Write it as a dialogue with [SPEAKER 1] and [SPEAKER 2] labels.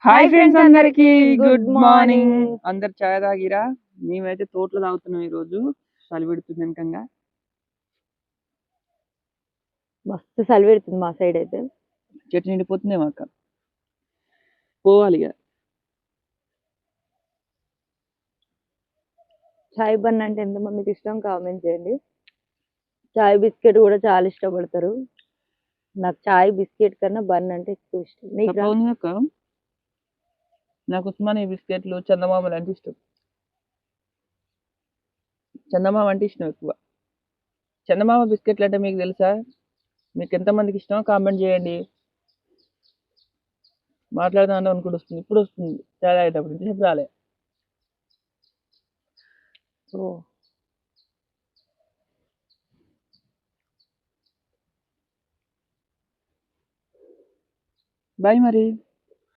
[SPEAKER 1] Hi friends అందరికి good morning.
[SPEAKER 2] Morning.
[SPEAKER 1] అందరు చాయ్ తాగిరా? మేమైతే తోటలో తాగుతున్నాం ఈ రోజు. చలి పెడుతుంది వెనకంగా.
[SPEAKER 2] మస్తు చలి పెడుతుంది మా సైడ్ అయితే.
[SPEAKER 1] చెట్టు నిండిపోతుంది మాక. పోవాలి ఇక.
[SPEAKER 2] చాయ్ బన్ అంటే ఎంతమందికి ఇష్టం కామెంట్ చేయండి. చాయ్ బిస్కెట్ కూడా చాలా ఇష్టపడతారు. నాకు చాయ్ బిస్కెట్ కన్నా బన్ అంటే ఎక్కువ ఇష్టం. నీకు రా?
[SPEAKER 1] తప్ప ఉంది అక్క. నాకు ఉస్మానియా బిస్కెట్లు చందమామలు అంటే ఇష్టం. చందమామ అంటే ఇష్టం ఎక్కువ. చందమామ బిస్కెట్లు అంటే మీకు తెలుసా? మీకు ఎంతమందికి ఇష్టమో కామెంట్ చేయండి. మాట్లాడదాం అనుకుంటూ వస్తుంది, ఇప్పుడు వస్తుంది చాలా అయ్యేటప్పుడు ఇంతసేపు రాలే.
[SPEAKER 2] ఓ
[SPEAKER 1] బాయ్ మరి.